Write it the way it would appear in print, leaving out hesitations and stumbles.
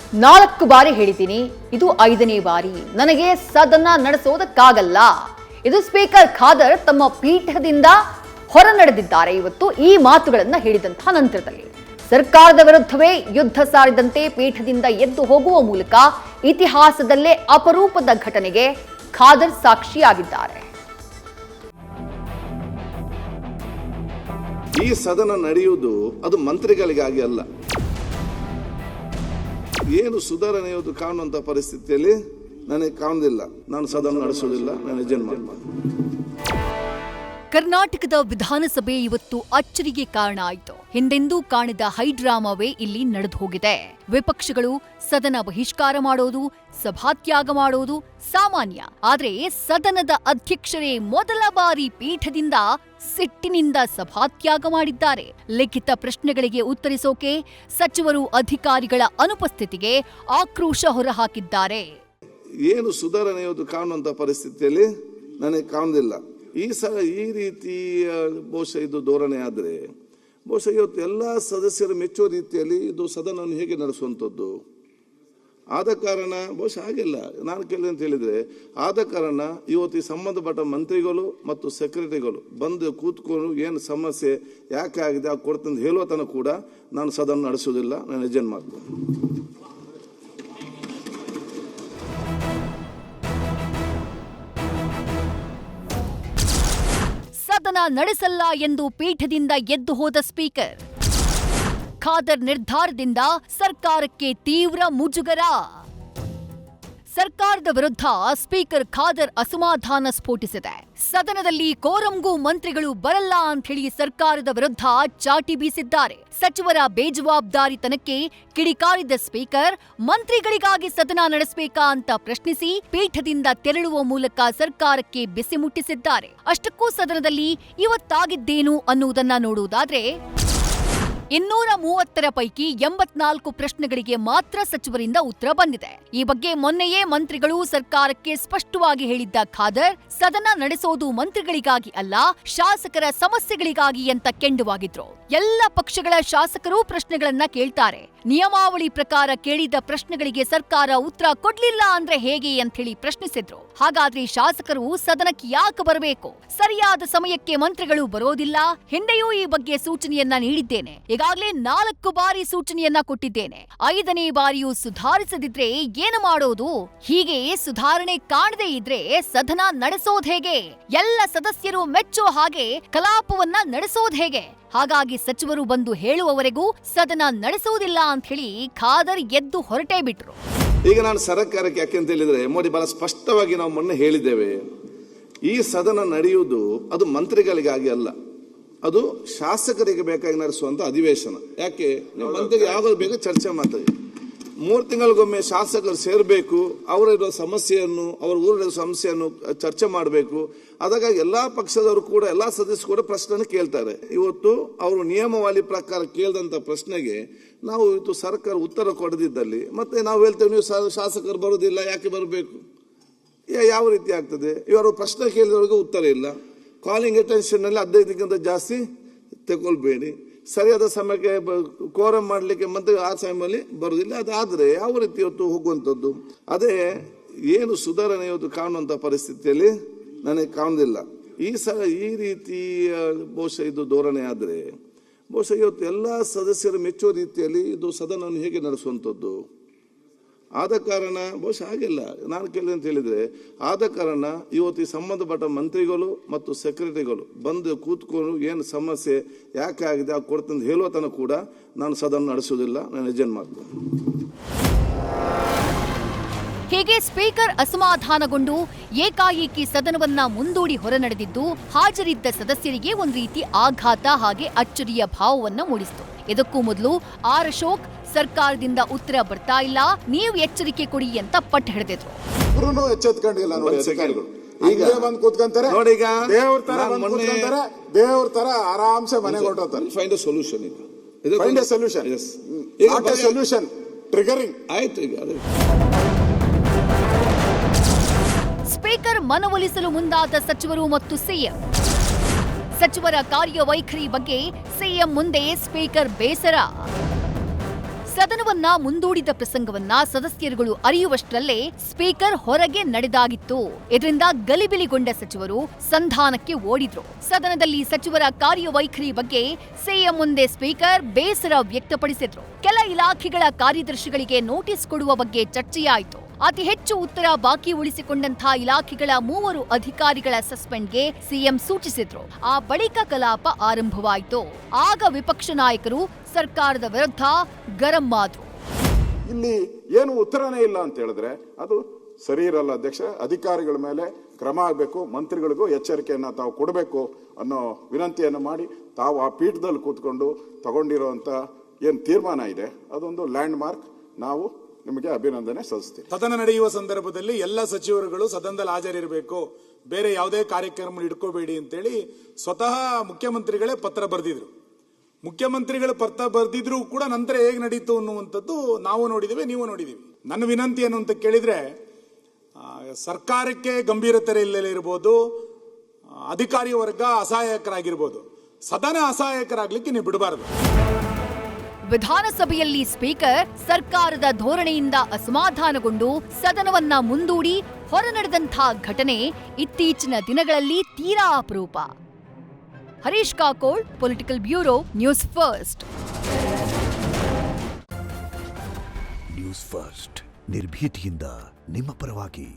4 ಬಾರಿ ಹೇಳಿದ್ದೀನಿ, ಇದು 5ನೇ ಬಾರಿ. ನನಗೆ ಸದನ ನಡೆಸೋದಕ್ಕಾಗಲ್ಲ. ಇದು ಸ್ಪೀಕರ್ ಖಾದರ್ ತಮ್ಮ ಪೀಠದಿಂದ ಹೊರ ನಡೆದಿದ್ದಾರೆ. ಇವತ್ತು ಈ ಮಾತುಗಳನ್ನು ಹೇಳಿದಂತಹ ನಂತರದಲ್ಲಿ ಸರ್ಕಾರದ ವಿರುದ್ಧವೇ ಯುದ್ಧ ಸಾರಿದಂತೆ ಪೀಠದಿಂದ ಎದ್ದು ಹೋಗುವ ಮೂಲಕ ಇತಿಹಾಸದಲ್ಲೇ ಅಪರೂಪದ ಘಟನೆಗೆ ಖಾದರ್ ಸಾಕ್ಷಿಯಾಗಿದ್ದಾರೆ. ಈ ಸದನ ನಡೆಯುವುದು ಅದು ಮಂತ್ರಿಗಳಿಗಾಗಿ ಅಲ್ಲ. ಏನು ಸುಧಾರಣೆ ಕಾಣುವಂತ ಪರಿಸ್ಥಿತಿಯಲ್ಲಿ ನನಗೆ ಕಾಣುವುದಿಲ್ಲ. ನಾನು ಸದನ ನಡೆಸುವುದಿಲ್ಲ, ನಾನು ಎಜೆಂಟ್ ಮಾಡ್ತೀನಿ. ಕರ್ನಾಟಕದ ವಿಧಾನಸಭೆ ಇವತ್ತು ಅಚ್ಚರಿಗೆ ಕಾರಣ ಆಯಿತು. ಹಿಂದೆಂದೂ ಕಾಣದ ಹೈಡ್ರಾಮಾವೇ ಇಲ್ಲಿ ನಡೆದು ಹೋಗಿದೆ. ವಿಪಕ್ಷಗಳು ಸದನ ಬಹಿಷ್ಕಾರ ಮಾಡೋದು, ಸಭಾತ್ಯಾಗ ಮಾಡೋದು ಸಾಮಾನ್ಯ. ಆದ್ರೆ ಸದನದ ಅಧ್ಯಕ್ಷರೇ ಮೊದಲ ಬಾರಿ ಪೀಠದಿಂದ ಸಿಟ್ಟಿನಿಂದ ಸಭಾತ್ಯಾಗ ಮಾಡಿದ್ದಾರೆ. ಲಿಖಿತ ಪ್ರಶ್ನೆಗಳಿಗೆ ಉತ್ತರಿಸೋಕೆ ಸಚಿವರು ಅಧಿಕಾರಿಗಳ ಅನುಪಸ್ಥಿತಿಗೆ ಆಕ್ರೋಶ ಹೊರಹಾಕಿದ್ದಾರೆ. ಏನು ಸುಧಾರಣೆ ಕಾಣುವಂತ ಪರಿಸ್ಥಿತಿಯಲ್ಲಿ ನನಗೆ ಕಾಣುವುದಿಲ್ಲ. ಈ ರೀತಿಯ ಬಹುಶಃ ಇದು ಧೋರಣೆ ಆದರೆ ಬಹುಶಃ ಇವತ್ತು ಎಲ್ಲ ಸದಸ್ಯರು ಮೆಚ್ಚುವ ರೀತಿಯಲ್ಲಿ ಇದು ಸದನವನ್ನು ಹೇಗೆ ನಡೆಸುವಂಥದ್ದು. ಆದ ಕಾರಣ ಬಹುಶಃ ಆಗಿಲ್ಲ. ನಾನು ಕೇಳಿದೆ ಅಂತ ಹೇಳಿದರೆ, ಆದ ಕಾರಣ ಇವತ್ತು ಈ ಸಂಬಂಧಪಟ್ಟ ಮಂತ್ರಿಗಳು ಮತ್ತು ಸೆಕ್ರೆಟರಿಗಳು ಬಂದು ಕೂತ್ಕೊಂಡು ಏನು ಸಮಸ್ಯೆ ಯಾಕೆ ಆಗಿದೆ ಆ ಕೊಡ್ತಂದು ಹೇಳುವ ತನಕ ಕೂಡ ನಾನು ಸದನ ನಡೆಸುವುದಿಲ್ಲ, ನಾನು ಎಜೆಂಟ್ ಮಾಡ್ತೀನಿ. ಸದನ ನಡೆಸಲ್ಲ ಎಂದು ಪೀಠದಿಂದ ಎದ್ದು ಹೋದ ಸ್ಪೀಕರ್ ಖಾದರ್ ನಿರ್ಧಾರದಿಂದ ಸರ್ಕಾರಕ್ಕೆ ತೀವ್ರ ಮುಜುಗರ. ಸರ್ಕಾರದ ವಿರುದ್ಧ ಸ್ಪೀಕರ್ ಖಾದರ್ ಅಸಮಾಧಾನ ಸ್ಫೋಟಿಸಿದೆ. ಸದನದಲ್ಲಿ ಕೋರಂಗೂ ಮಂತ್ರಿಗಳು ಬರಲ್ಲ ಅಂತ ಹೇಳಿ ಸರ್ಕಾರದ ವಿರುದ್ಧ ಚಾಟಿ ಬೀಸಿದ್ದಾರೆ. ಸಚಿವರ ಬೇಜವಾಬ್ದಾರಿತನಕ್ಕೆ ಕಿಡಿಕಾರಿದ ಸ್ಪೀಕರ್ ಮಂತ್ರಿಗಳಿಗಾಗಿ ಸದನ ನಡೆಸಬೇಕಾ ಅಂತ ಪ್ರಶ್ನಿಸಿ ಪೀಠದಿಂದ ತೆರಳುವ ಮೂಲಕ ಸರ್ಕಾರಕ್ಕೆ ಬಿಸಿ ಮುಟ್ಟಿಸಿದ್ದಾರೆ. ಅಷ್ಟಕ್ಕೂ ಸದನದಲ್ಲಿ ಇವತ್ತಾಗಿದ್ದೇನು ಅನ್ನುವುದನ್ನ ನೋಡುವುದಾದ್ರೆ 230 ಪೈಕಿ 84 ಪ್ರಶ್ನೆಗಳಿಗೆ ಮಾತ್ರ ಸಚಿವರಿಂದ ಉತ್ತರ ಬಂದಿದೆ. ಈ ಬಗ್ಗೆ ಮೊನ್ನೆಯೇ ಮಂತ್ರಿಗಳು ಸರ್ಕಾರಕ್ಕೆ ಸ್ಪಷ್ಟವಾಗಿ ಹೇಳಿದ್ದ ಖಾದರ್ ಸದನ ನಡೆಸೋದು ಮಂತ್ರಿಗಳಿಗಾಗಿ ಅಲ್ಲ, ಶಾಸಕರ ಸಮಸ್ಯೆಗಳಿಗಾಗಿ ಅಂತ ಕೆಂಡುವಾಗಿದ್ರು. ಎಲ್ಲ ಪಕ್ಷಗಳ ಶಾಸಕರು ಪ್ರಶ್ನೆಗಳನ್ನ ಕೇಳ್ತಾರೆ. ನಿಯಮಾವಳಿ ಪ್ರಕಾರ ಕೇಳಿದ ಪ್ರಶ್ನೆಗಳಿಗೆ ಸರ್ಕಾರ ಉತ್ತರ ಕೊಡ್ಲಿಲ್ಲ ಅಂದ್ರೆ ಹೇಗೆ ಅಂತ ಹೇಳಿ ಪ್ರಶ್ನಿಸಿದ್ರು. ಹಾಗಾದ್ರೆ ಶಾಸಕರು ಸದನಕ್ಕೆ ಯಾಕೆ ಬರಬೇಕು? ಸರಿಯಾದ ಸಮಯಕ್ಕೆ ಮಂತ್ರಿಗಳು ಬರೋದಿಲ್ಲ. ಹಿಂದೆಯೂ ಈ ಬಗ್ಗೆ ಸೂಚನೆಯನ್ನ ನೀಡಿದ್ದೇನೆ. ಈಗಾಗಲೇ 4 ಬಾರಿ ಸೂಚನೆಯನ್ನ ಕೊಟ್ಟಿದ್ದೇನೆ. 5ನೇ ಬಾರಿಯೂ ಸುಧಾರಿಸದಿದ್ರೆ ಏನು ಮಾಡೋದು? ಹೀಗೆ ಸುಧಾರಣೆ ಕಾಣದೇ ಇದ್ರೆ ಸದನ ನಡೆಸೋದ್ ಹೇಗೆ? ಎಲ್ಲ ಸದಸ್ಯರು ಮೆಚ್ಚೋ ಹಾಗೆ ಕಲಾಪವನ್ನ ನಡೆಸೋದ್ ಹೇಗೆ? ಹಾಗಾಗಿ ಸಚಿವರು ಬಂದು ಹೇಳುವವರೆಗೂ ಸದನ ನಡೆಸುವುದಿಲ್ಲ ಅಂತ ಹೇಳಿ ಖಾದರ್ ಎದ್ದು ಹೊರಟೇ ಬಿಟ್ರು. ಈಗ ನಾನು ಸರ್ಕಾರಕ್ಕೆ ಯಾಕೆಂತ ಹೇಳಿದ್ರೆ, ಮೋದಿ ಬಹಳ ಸ್ಪಷ್ಟವಾಗಿ ನಾವು ಮೊನ್ನೆ ಹೇಳಿದ್ದೇವೆ, ಈ ಸದನ ನಡೆಯುವುದು ಅದು ಮಂತ್ರಿಗಳಿಗಾಗಿ ಅಲ್ಲ, ಅದು ಶಾಸಕರಿಗೆ ಬೇಕಾಗಿ ನಡೆಸುವಂತ ಅಧಿವೇಶನ. ಯಾಕೆ ಮಂತ್ರಿಗೆ ಯಾವಾಗ ಬೇಕು ಚರ್ಚೆ ಮಾಡ್ತಾರೆ. 3 ತಿಂಗಳಿಗೊಮ್ಮೆ ಶಾಸಕರು ಸೇರಬೇಕು, ಅವರ ಸಮಸ್ಯೆಯನ್ನು, ಅವರ ಊರಿನ ಸಮಸ್ಯೆಯನ್ನು ಚರ್ಚೆ ಮಾಡಬೇಕು. ಅದಕ್ಕಾಗಿ ಎಲ್ಲಾ ಪಕ್ಷದವರು ಕೂಡ, ಎಲ್ಲಾ ಸದಸ್ಯರು ಕೂಡ ಪ್ರಶ್ನೆ ಕೇಳ್ತಾರೆ. ಇವತ್ತು ಅವರು ನಿಯಮಾವಳಿ ಪ್ರಕಾರ ಕೇಳಿದಂತ ಪ್ರಶ್ನೆಗೆ ನಾವು ಇವತ್ತು ಸರ್ಕಾರ ಉತ್ತರ ಕೊಡದಿದ್ದಲ್ಲಿ ಮತ್ತೆ ನಾವು ಹೇಳ್ತೇವೆ ನೀವು ಶಾಸಕರು ಬರುವುದಿಲ್ಲ, ಯಾಕೆ ಬರಬೇಕು? ಯಾವ ರೀತಿ ಆಗ್ತದೆ? ಇವರು ಪ್ರಶ್ನೆ ಕೇಳಿದವರಿಗೆ ಉತ್ತರ ಇಲ್ಲ. ಕಾಲಿಂಗ್ ಅಟೆನ್ಷನ್ ನಲ್ಲಿ 15ಕ್ಕಿಂತ ಜಾಸ್ತಿ ತಗೊಳ್ಬೇಡಿ. ಸರಿಯಾದ ಸಮಯಕ್ಕೆ ಕೋರಂ ಮಾಡಲಿಕ್ಕೆ ಮತ್ತೆ ಆ ಸಮಯದಲ್ಲಿ ಬರುವುದಿಲ್ಲ. ಅದಾದ್ರೆ ಯಾವ ರೀತಿ ಇವತ್ತು ಹೋಗುವಂಥದ್ದು? ಅದೇ ಏನು ಸುಧಾರಣೆ ಕಾಣುವಂತ ಪರಿಸ್ಥಿತಿಯಲ್ಲಿ ನನಗೆ ಕಾಣುವುದಿಲ್ಲ. ಈ ರೀತಿಯ ಬಹುಶಃ ಇದು ಧೋರಣೆ ಆದರೆ ಬಹುಶಃ ಇವತ್ತು ಎಲ್ಲ ಸದಸ್ಯರು ಮೆಚ್ಚುವ ರೀತಿಯಲ್ಲಿ ಇದು ಸದನವನ್ನು ಹೇಗೆ ನಡೆಸುವಂಥದ್ದು. ಆದ ಕಾರಣ ಬಹುಶಃ ಆಗಿಲ್ಲ. ನಾನು ಕೇಳಿದೆ ಅಂತ ಹೇಳಿದ್ರೆ, ಆದ ಕಾರಣ ಇವತ್ತು ಈ ಸಂಬಂಧಪಟ್ಟ ಮಂತ್ರಿಗಳು ಮತ್ತು ಸೆಕ್ರೆಟರಿಗಳು ಬಂದು ಕೂತ್ಕೊಂಡು ಏನು ಸಮಸ್ಯೆ ಯಾಕೆ ಆಗಿದೆ ಆ ಕೊಡ್ತಂದು ಹೇಳುವ ತನಕ ಕೂಡ ನಾನು ಸದನ ನಡೆಸುವುದಿಲ್ಲ, ನಾನು ಎಜೆಂಟ್ ಮಾಡ್ತೀನಿ. ಹೀಗೆ ಸ್ಪೀಕರ್ ಅಸಮಾಧಾನಗೊಂಡು ಏಕಾಏಕಿ ಸದನವನ್ನ ಮುಂದೂಡಿ ಹೊರ ನಡೆದಿದ್ದು ಹಾಜರಿದ್ದ ಸದಸ್ಯರಿಗೆ ಒಂದು ರೀತಿ ಆಘಾತ ಹಾಗೆ ಅಚ್ಚರಿಯ ಭಾವವನ್ನ ಮೂಡಿಸಿತು. ಇದಕ್ಕೂ ಮೊದಲು ಆರ್ ಅಶೋಕ್ ಸರ್ಕಾರದಿಂದ ಉತ್ತರ ಬರ್ತಾ ಇಲ್ಲ, ನೀವು ಎಚ್ಚರಿಕೆ ಕೊಡಿ ಅಂತ ಪಟ್ಟು ಹಿಡಿದಿದ್ರು. ದೇವ್ರ ತರ ಆರಾಮ್ಸೆ ಮನೆ ಹೊರಟೋತಾರೆ. Find a solution. Solution triggering ಆಯ್ತು. ಈಗ ಸ್ಪೀಕರ್ ಮನವೊಲಿಸಲು ಮುಂದಾದ ಸಚಿವರು ಮತ್ತು ಸಿಎಂ. ಸಚಿವರ ಕಾರ್ಯವೈಖರಿ ಬಗ್ಗೆ ಸಿಎಂ ಮುಂದೆ ಸ್ಪೀಕರ್ ಬೇಸರ. ಸದನವನ್ನ ಮುಂದೂಡಿದ ಪ್ರಸಂಗವನ್ನ ಸದಸ್ಯರುಗಳು ಅರಿಯುವಷ್ಟರಲ್ಲೇ ಸ್ಪೀಕರ್ ಹೊರಗೆ ನಡೆದಾಗಿತ್ತು. ಇದರಿಂದ ಗಲಿಬಿಲಿಗೊಂಡ ಸಚಿವರು ಸಂಧಾನಕ್ಕೆ ಓಡಿದ್ರು. ಸದನದಲ್ಲಿ ಸಚಿವರ ಕಾರ್ಯವೈಖರಿ ಬಗ್ಗೆ ಸಿಎಂ ಮುಂದೆ ಸ್ಪೀಕರ್ ಬೇಸರ ವ್ಯಕ್ತಪಡಿಸಿದ್ರು. ಕೆಲ ಇಲಾಖೆಗಳ ಕಾರ್ಯದರ್ಶಿಗಳಿಗೆ ನೋಟಿಸ್ ಕೊಡುವ ಬಗ್ಗೆ ಚರ್ಚೆಯಾಯಿತು. ಅತಿ ಹೆಚ್ಚು ಉತ್ತರ ಬಾಕಿ ಉಳಿಸಿಕೊಂಡಂತಹ ಇಲಾಖೆಗಳ 3 ಅಧಿಕಾರಿಗಳ ಸಸ್ಪೆಂಡ್ಗೆ ಸಿಎಂ ಸೂಚಿಸಿದ್ರು. ಆ ಬಳಿಕ ಕಲಾಪ ಆರಂಭವಾಯಿತು. ಆಗ ವಿಪಕ್ಷ ನಾಯಕರು ಸರ್ಕಾರದ ವಿರುದ್ಧ ಗರಂ ಆದ್ರು. ಇಲ್ಲಿ ಏನು ಉತ್ತರನೇ ಇಲ್ಲ ಅಂತ ಹೇಳಿದ್ರೆ ಅದು ಸರಿ ಇರಲ್ಲ ಅಧ್ಯಕ್ಷ. ಅಧಿಕಾರಿಗಳ ಮೇಲೆ ಕ್ರಮ ಆಗಬೇಕು, ಮಂತ್ರಿಗಳಿಗೂ ಎಚ್ಚರಿಕೆಯನ್ನ ತಾವು ಕೊಡಬೇಕು ಅನ್ನೋ ವಿನಂತಿಯನ್ನು ಮಾಡಿ ತಾವು ಆ ಪೀಠದಲ್ಲಿ ಕೂತ್ಕೊಂಡು ತಗೊಂಡಿರುವಂತ ಏನ್ ತೀರ್ಮಾನ ಇದೆ ಅದೊಂದು ಲ್ಯಾಂಡ್ ಮಾರ್ಕ್. ನಾವು ನಿಮಗೆ ಅಭಿನಂದನೆ ಸಲ್ಲಿಸ್ತೀವಿ. ಸದನ ನಡೆಯುವ ಸಂದರ್ಭದಲ್ಲಿ ಎಲ್ಲ ಸಚಿವರುಗಳು ಸದನದಲ್ಲಿ ಹಾಜರಿರಬೇಕು, ಬೇರೆ ಯಾವುದೇ ಕಾರ್ಯಕ್ರಮ ಇಟ್ಕೋಬೇಡಿ ಅಂತೇಳಿ ಸ್ವತಃ ಮುಖ್ಯಮಂತ್ರಿಗಳೇ ಪತ್ರ ಬರೆದಿದ್ರು. ಮುಖ್ಯಮಂತ್ರಿಗಳು ಪತ್ರ ಬರೆದಿದ್ರು ಕೂಡ ನಂತರ ಹೇಗೆ ನಡೀತು ಅನ್ನುವಂಥದ್ದು ನಾವು ನೋಡಿದ್ದೇವೆ, ನೀವು ನೋಡಿದೀವಿ. ನನ್ನ ವಿನಂತಿ ಏನು ಅಂತ ಕೇಳಿದ್ರೆ, ಸರ್ಕಾರಕ್ಕೆ ಗಂಭೀರತೆ ಇಲ್ಲದಿರಬಹುದು, ಅಧಿಕಾರಿ ವರ್ಗ ಅಸಹಾಯಕರಾಗಿರ್ಬೋದು, ಸದನ ಅಸಹಾಯಕರಾಗ್ಲಿಕ್ಕೆ ನೀವು ಬಿಡಬಾರದು. ವಿಧಾನಸಭೆಯಲ್ಲಿ ಸ್ಪೀಕರ್ ಸರ್ಕಾರದ ಧೋರಣೆಯಿಂದ ಅಸಮಾಧಾನಗೊಂಡು ಸದನವನ್ನ ಮುಂದೂಡಿ ಹೊರನಡೆದಂಥ ಘಟನೆ ಇತ್ತೀಚಿನ ದಿನಗಳಲ್ಲಿ ತೀರಾ ಅಪರೂಪ. Harish Kakol, political bureau, news first. News first ನಿರ್ಭೀತಿಯಿಂದ ನಿಮ್ಮ ಪರವಾಗಿ.